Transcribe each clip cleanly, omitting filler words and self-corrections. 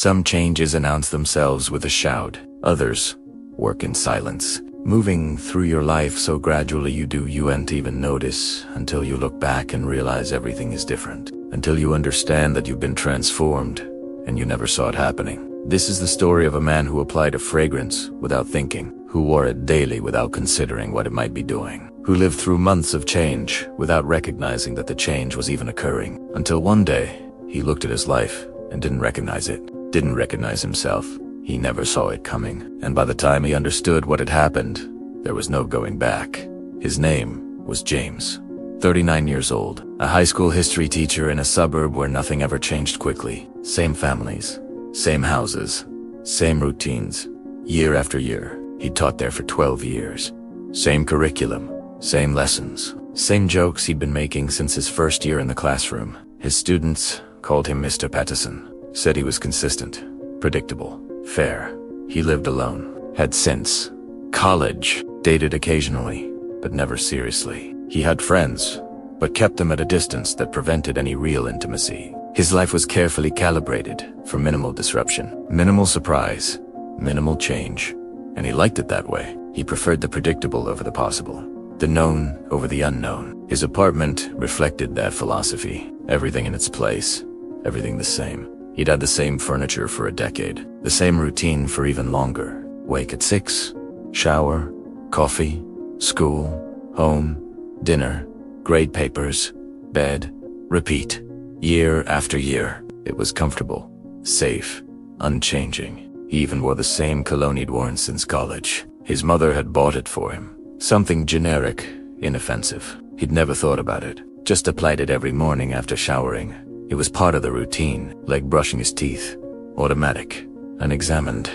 Some changes announce themselves with a shout. Others work in silence, moving through your life so gradually you won't even notice until you look back and realize everything is different. Until you understand that you've been transformed and you never saw it happening. This is the story of a man who applied a fragrance without thinking, who wore it daily without considering what it might be doing, who lived through months of change without recognizing that the change was even occurring, until one day he looked at his life and didn't recognize it, didn't recognize himself. He never saw it coming, and by the time he understood what had happened, there was no going back. His name was James, 39 years old, a high school history teacher in a suburb where nothing ever changed quickly. Same families, same houses, same routines. Year after year, he'd taught there for 12 years. Same curriculum, same lessons, same jokes he'd been making since his first year in the classroom. His students called him Mr. Pattison, said he was consistent, predictable, fair. He lived alone, had sense. College, dated occasionally, but never seriously. He had friends, but kept them at a distance that prevented any real intimacy. His life was carefully calibrated for minimal disruption, minimal surprise, minimal change, and he liked it that way. He preferred the predictable over the possible, the known over the unknown. His apartment reflected that philosophy. Everything in its place, everything the same. He'd had the same furniture for a decade, the same routine for even longer. Wake at 6, shower, coffee, school, home, dinner, grade papers, bed, repeat. Year after year, it was comfortable, safe, unchanging. He even wore the same cologne he'd worn since college. His mother had bought it for him. Something generic, inoffensive. He'd never thought about it, just applied it every morning after showering. It was part of the routine, like brushing his teeth. Automatic, unexamined.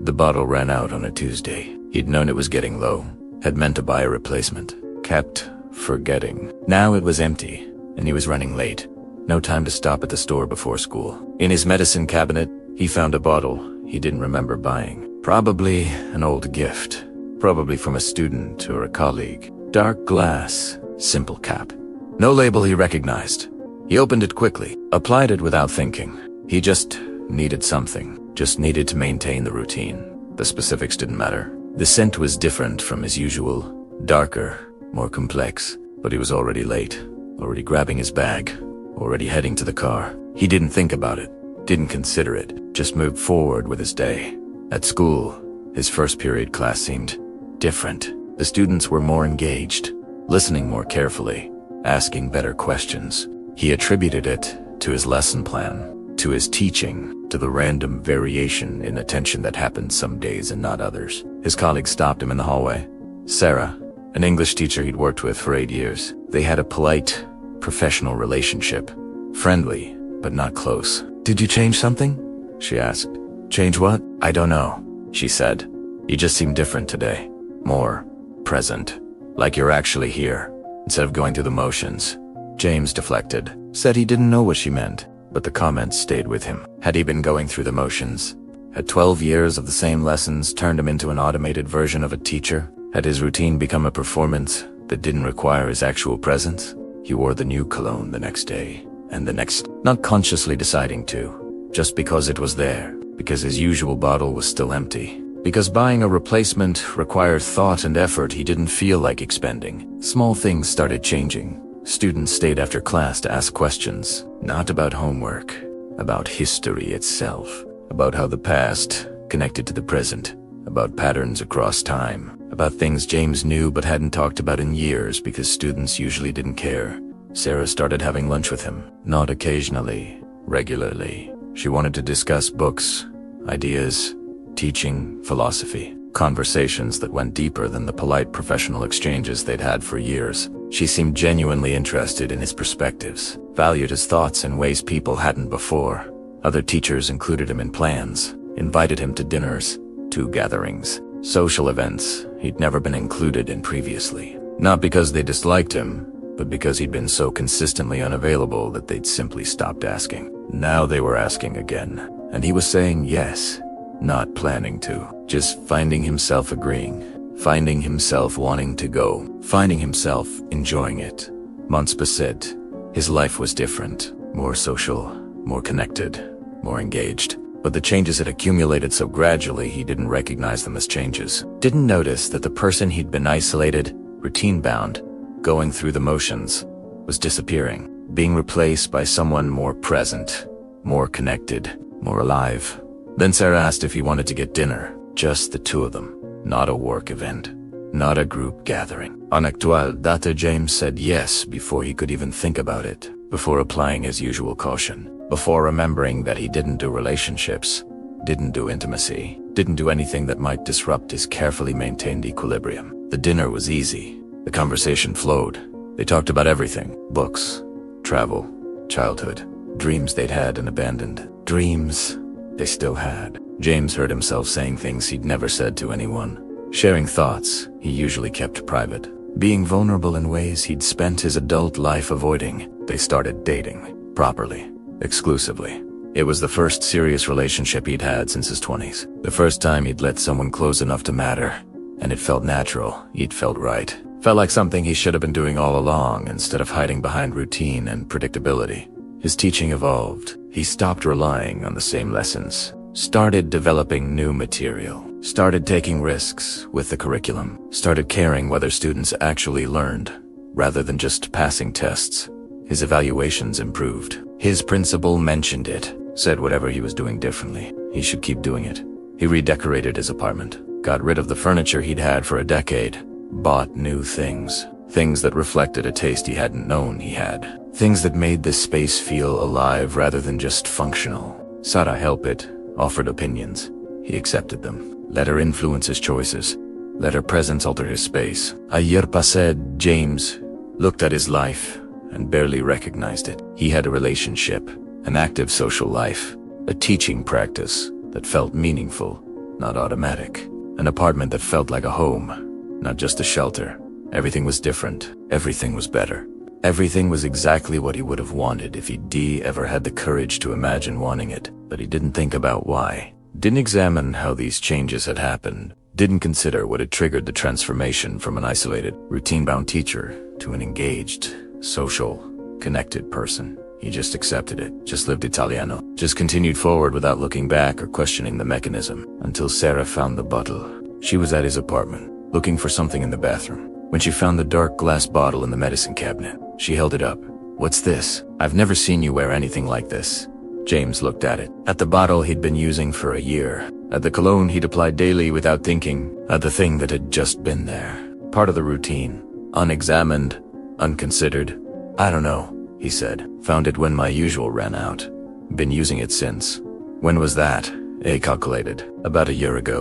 The bottle ran out on a Tuesday. He'd known it was getting low, had meant to buy a replacement, kept forgetting. Now it was empty, and he was running late. No time to stop at the store before school. In his medicine cabinet, he found a bottle he didn't remember buying. Probably an old gift. Probably from a student or a colleague. Dark glass, simple cap. No label he recognized. He opened it quickly, applied it without thinking. He just needed something, just needed to maintain the routine. The specifics didn't matter. The scent was different from his usual, darker, more complex, but he was already late, already grabbing his bag, already heading to the car. He didn't think about it, didn't consider it, just moved forward with his day. At school, his first period class seemed different. The students were more engaged, listening more carefully, asking better questions. He attributed it to his lesson plan, to his teaching, to the random variation in attention that happened some days and not others. His colleague stopped him in the hallway. Sarah, an English teacher he'd worked with for 8 years. They had a polite, professional relationship. Friendly, but not close. "Did you change something?" she asked. "Change what?" "I don't know," she said. "You just seem different today. More present. Like you're actually here, instead of going through the motions." James deflected, said he didn't know what she meant, but the comments stayed with him. Had he been going through the motions? Had 12 years of the same lessons turned him into an automated version of a teacher? Had his routine become a performance that didn't require his actual presence? He wore the new cologne the next day, and the next, not consciously deciding to, just because it was there, because his usual bottle was still empty. Because buying a replacement required thought and effort he didn't feel like expending. Small things started changing. Students stayed after class to ask questions, not about homework, about history itself, about how the past connected to the present, about patterns across time, about things James knew but hadn't talked about in years because students usually didn't care. Sarah started having lunch with him, not occasionally, regularly. She wanted to discuss books, ideas, teaching, philosophy, conversations that went deeper than the polite professional exchanges they'd had for years. She seemed genuinely interested in his perspectives, valued his thoughts in ways people hadn't before. Other teachers included him in plans, invited him to dinners, to gatherings, social events he'd never been included in previously. Not because they disliked him, but because he'd been so consistently unavailable that they'd simply stopped asking. Now they were asking again, and he was saying yes. Not planning to, just finding himself agreeing, finding himself wanting to go, finding himself enjoying it. Months passed. His life was different, more social, more connected, more engaged. But the changes had accumulated so gradually he didn't recognize them as changes. Didn't notice that the person he'd been isolated, routine-bound, going through the motions, was disappearing, being replaced by someone more present, more connected, more alive. Then Sarah asked if he wanted to get dinner, just the two of them, not a work event, not a group gathering. En actual data, James said yes before he could even think about it, before applying his usual caution, before remembering that he didn't do relationships, didn't do intimacy, didn't do anything that might disrupt his carefully maintained equilibrium. The dinner was easy. The conversation flowed. They talked about everything: books, travel, childhood, dreams they'd had and abandoned, dreams they still had. James heard himself saying things he'd never said to anyone, sharing thoughts he usually kept private, being vulnerable in ways he'd spent his adult life avoiding. They started dating, properly, exclusively. It was the first serious relationship he'd had since his 20s. The first time he'd let someone close enough to matter, and it felt natural. It felt right. Felt like something he should have been doing all along instead of hiding behind routine and predictability. His teaching evolved. He stopped relying on the same lessons, started developing new material, started taking risks with the curriculum, started caring whether students actually learned, rather than just passing tests. His evaluations improved. His principal mentioned it, said whatever he was doing differently, he should keep doing it. He redecorated his apartment, got rid of the furniture he'd had for a decade, bought new things. Things that reflected a taste he hadn't known he had. Things that made this space feel alive rather than just functional. Sought help it, offered opinions. He accepted them. Let her influence his choices. Let her presence alter his space. A year passé, James looked at his life and barely recognized it. He had a relationship, an active social life, a teaching practice that felt meaningful, not automatic. An apartment that felt like a home, not just a shelter. Everything was different. Everything was better. Everything was exactly what he would have wanted if he'd ever had the courage to imagine wanting it. But he didn't think about why. Didn't examine how these changes had happened. Didn't consider what had triggered the transformation from an isolated, routine-bound teacher to an engaged, social, connected person. He just accepted it, just lived Italiano, just continued forward without looking back or questioning the mechanism, until Sarah found the bottle. She was at his apartment, looking for something in the bathroom. When she found the dark glass bottle in the medicine cabinet, she held it up. "What's this? I've never seen you wear anything like this." James looked at it. At the bottle he'd been using for a year. At the cologne he'd applied daily without thinking. At the thing that had just been there. Part of the routine. Unexamined. Unconsidered. "I don't know," he said. "Found it when my usual ran out. Been using it since." "When was that?" A calculated. "About a year ago.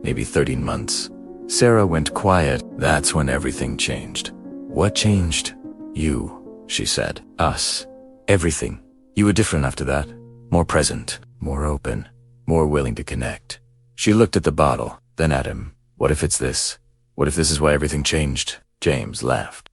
Maybe 13 months. Sarah went quiet. That's when everything changed. "What changed?" "You," she said. "Us. Everything. You were different after that. More present. More open. More willing to connect." She looked at the bottle, then at him. "What if it's this? What if this is why everything changed?" James laughed.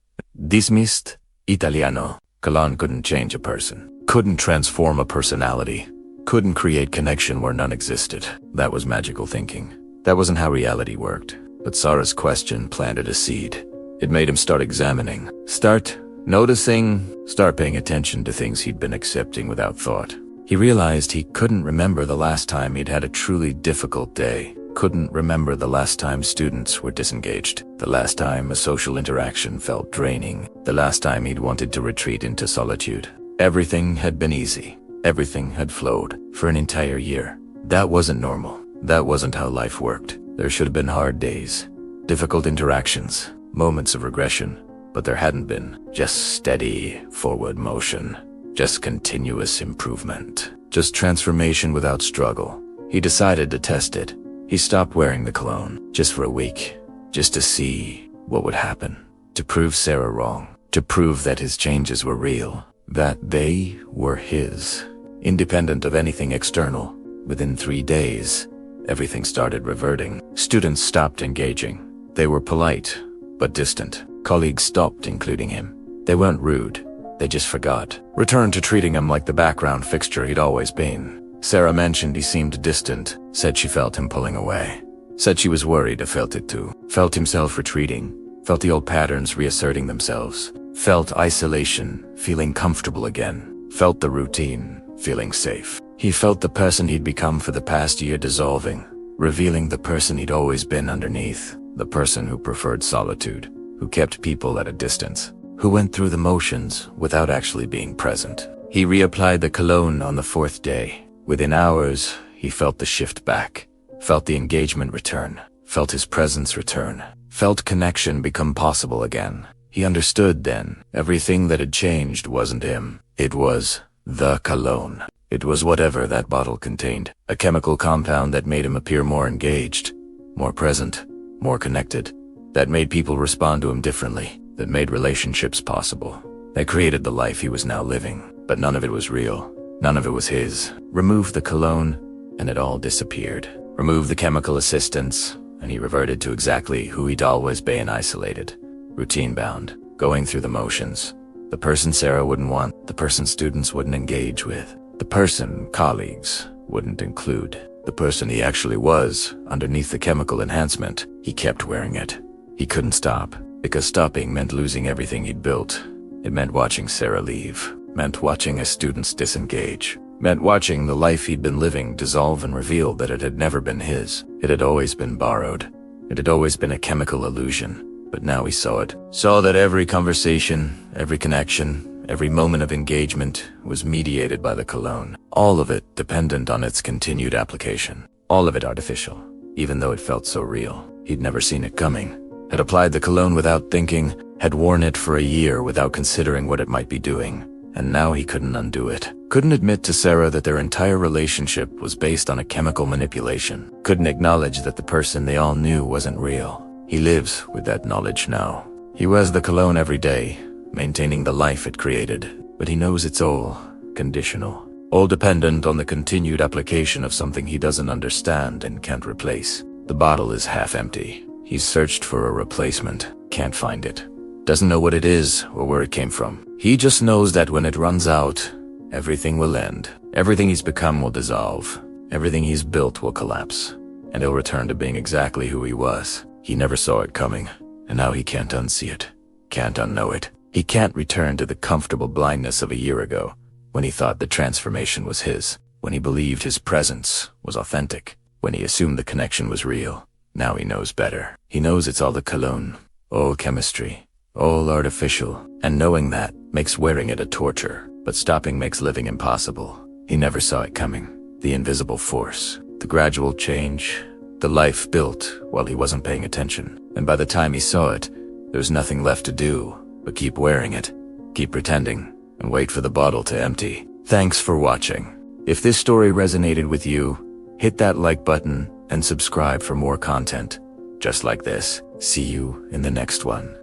Dismissed. Italiano. Cologne couldn't change a person. Couldn't transform a personality. Couldn't create connection where none existed. That was magical thinking. That wasn't how reality worked. But Sarah's question planted a seed. It made him start examining. Start noticing. Start paying attention to things he'd been accepting without thought. He realized he couldn't remember the last time he'd had a truly difficult day. Couldn't remember the last time students were disengaged. The last time a social interaction felt draining. The last time he'd wanted to retreat into solitude. Everything had been easy. Everything had flowed for an entire year. That wasn't normal. That wasn't how life worked. There should have been hard days, difficult interactions, moments of regression, but there hadn't been. Just steady forward motion. Just continuous improvement. Just transformation without struggle. He decided to test it. He stopped wearing the cologne, just for a week, just to see what would happen. To prove Sarah wrong. To prove that his changes were real. That they were his. Independent of anything external. Within 3 days, everything started reverting. Students stopped engaging. They were polite, but distant. Colleagues stopped including him. They weren't rude. They just forgot. Returned to treating him like the background fixture he'd always been. Sarah mentioned he seemed distant, said she felt him pulling away. Said she was worried and felt it too. Felt himself retreating. Felt the old patterns reasserting themselves. Felt isolation, feeling comfortable again. Felt the routine, feeling safe. He felt the person he'd become for the past year dissolving, revealing the person he'd always been underneath, the person who preferred solitude, who kept people at a distance, who went through the motions without actually being present. He reapplied the cologne on the fourth day. Within hours, he felt the shift back, felt the engagement return, felt his presence return, felt connection become possible again. He understood then, everything that had changed wasn't him. It was the cologne. It was whatever that bottle contained, a chemical compound that made him appear more engaged, more present, more connected, that made people respond to him differently, that made relationships possible, that created the life he was now living. But none of it was real. None of it was his. Remove the cologne, and it all disappeared. Remove the chemical assistance, and he reverted to exactly who he'd always been, isolated, routine-bound, going through the motions. The person Sarah wouldn't want, the person students wouldn't engage with, the person colleagues wouldn't include, the person he actually was, underneath the chemical enhancement. He kept wearing it. He couldn't stop, because stopping meant losing everything he'd built. It meant watching Sarah leave, meant watching his students disengage, meant watching the life he'd been living dissolve and reveal that it had never been his. It had always been borrowed. It had always been a chemical illusion. But now he saw it. Saw that every conversation, every connection, every moment of engagement was mediated by the cologne. All of it dependent on its continued application. All of it artificial, even though it felt so real. He'd never seen it coming. Had applied the cologne without thinking, had worn it for a year without considering what it might be doing. And now he couldn't undo it. Couldn't admit to Sarah that their entire relationship was based on a chemical manipulation. Couldn't acknowledge that the person they all knew wasn't real. He lives with that knowledge now. He wears the cologne every day, maintaining the life it created. But he knows it's all conditional. All dependent on the continued application of something he doesn't understand and can't replace. The bottle is half empty. He's searched for a replacement. Can't find it. Doesn't know what it is or where it came from. He just knows that when it runs out, everything will end. Everything he's become will dissolve. Everything he's built will collapse. And he'll return to being exactly who he was. He never saw it coming, and now he can't unsee it. Can't unknow it. He can't return to the comfortable blindness of a year ago, when he thought the transformation was his, when he believed his presence was authentic, when he assumed the connection was real. Now he knows better. He knows it's all the cologne, all chemistry, all artificial, and knowing that makes wearing it a torture, but stopping makes living impossible. He never saw it coming. The invisible force, the gradual change, the life built while he wasn't paying attention. And by the time he saw it, there was nothing left to do but keep wearing it, keep pretending, and wait for the bottle to empty. Thanks for watching. If this story resonated with you, hit that like button and subscribe for more content just like this. See you in the next one.